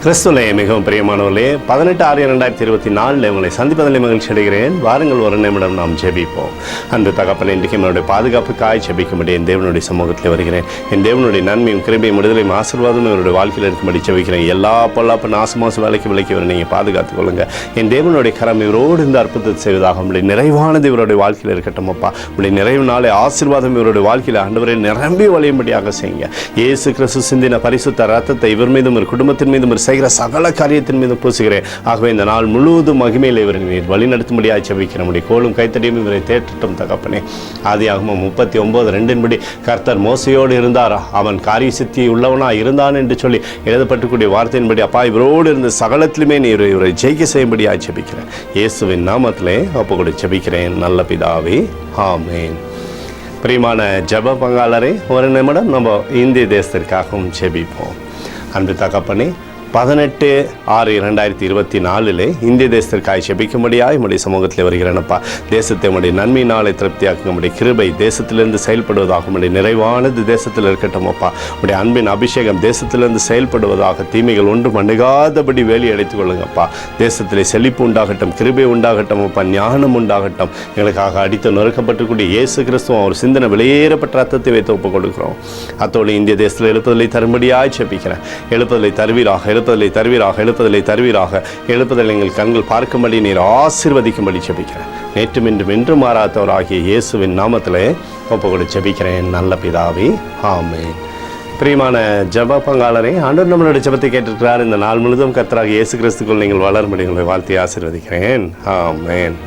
கிறிஸ்துவிலே மிகவும் பிரியமானவர்களே, 18/6/2024 உங்களை சந்திப்பதில் மகிழ்ச்சி அடைகிறேன். வாருங்கள், ஒரு நிமிடம் நாம் ஜெபிப்போம். அந்த தகப்பனை இன்றைக்கு என்னுடைய பாதுகாப்புக்காய் ஜெபிக்கும்படி என் தேவனுடைய சமூகத்தில் வருகிறேன். என் தேவனுடைய நன்மையும் கிருபையும் விடுதலையும் ஆசீர்வாதமும் என்னுடைய வாழ்க்கையில் இருக்கும்படி ஜெபிக்கிறேன். எல்லா பொல்லாப்பு நாசமாசு வேலைக்கு விலைக்கு வர நீங்கள் பாதுகாத்துக் கொள்ளுங்க. என் தேவனுடைய கரம் இவரோடு இந்த அற்புதத்தை செய்வதாக உங்களுடைய நிறைவானது இவருடைய வாழ்க்கையில் இருக்கட்டும் அப்பா. உங்களுடைய நிறைவு நாளை ஆசீர்வாதம் இவருடைய வாழ்க்கையில் ஆண்டவரை நிரம்பி வழியும்படியாக செய்யுங்க. இயேசு கிறிஸ்து சிந்தின பரிசுத்த ரத்தத்தை இவர் மீதும் ஒரு குடும்பத்தின் மீதும் செய்கிற சகல காரியத்தின் மீது பூசுகிறேன். ஆகவே இந்த நாள் முழுவதும் மகிமையில் இவரை நீர் வழிநடத்தும்படியாக ஜெபிக்கிற முடியும். கோலும் கைத்தடியும் இவரை தேற்றட்டும் தகப்பனே. ஆதியாகமம் 39:2 கர்த்தர் மோசையோடு இருந்தார், அவன் காரிய சித்தி உள்ளவனா இருந்தான் என்று சொல்லி எழுதப்பட்டுக்கூடிய வார்த்தையின்படி அப்பா இவரோடு இருந்த சகலத்திலுமே நீர் இவரை ஜெயிக்க செய்யும்படியாக ஜெபிக்கிறேன். இயேசுவின் நாமத்திலே ஒப்புக்கொடு ஜெபிக்கிறேன் நல்ல பிதாவே, ஆமென். பிரியமான ஜெப பங்காளரே, ஒரு நிமிடம் நம்ம இந்திய தேசத்திற்காகவும் ஜெபிப்போம். அன்பு தகப்பனே, 18/6/2024 இந்திய தேசத்திற்காக ஜெபிக்கும்படியாக உம்முடைய சமூகத்தில் வருகிறேனப்பா. தேசத்தை உம்முடைய நன்மை நாளை திருப்தியாக்கும் உம்முடைய கிருபை தேசத்திலிருந்து செயல்படுவதாக உம்முடைய நிறைவானது தேசத்தில் இருக்கட்டும் அப்பா. உம்முடைய அன்பின் அபிஷேகம் தேசத்திலிருந்து செயல்படுவதாக, தீமைகள் ஒன்றும் அணுகாதபடி வேலி அடைத்துக் கொள்ளுங்கப்பா. தேசத்திலே செழிப்பு உண்டாகட்டும், கிருபை உண்டாகட்டும் அப்பா, ஞானம் உண்டாகட்டும். எங்களுக்காக அடித்து நொறுக்கப்பட்டிருக்கூடிய இயேசு கிறிஸ்துவ ஒரு சிந்தனை வெளியேறப்பட்ட ரத்தத்தை வைத்து ஒப்புக் கொடுக்கிறோம். அத்தோடு இந்திய தேசத்தில் எழுப்புதலை தரும்படியாக ஜெபிக்கிறேன். எழுப்புதலை தருவீராக, எழுப்புதலை தருவீராக, எழுப்புதலை தருவீராக. எழுப்புதல் எங்கள் கண்கள் பார்க்கும்படி நீர் ஆசீர்வதிக்கும்படி ஜெபிக்கிறேன். நேற்றும் இன்றும் என்றும் மாறாதவராகிய இயேசுவின் நாமத்திலே ஒப்புக்கொடு ஜெபிக்கிறேன் நல்ல பிதாவே, ஆமென். பிரியமான ஜெப பங்காளரே, ஆண்டவர் நம்மளுடைய ஜெபத்தை கேட்டிருக்கிறார். இந்த நாள் முழுவதும் கர்த்தராகிய இயேசு கிறிஸ்துக்குள் நீங்கள் வளரும்படி உங்களை வாழ்த்தி ஆசீர்வதிக்கிறேன். ஆமென்.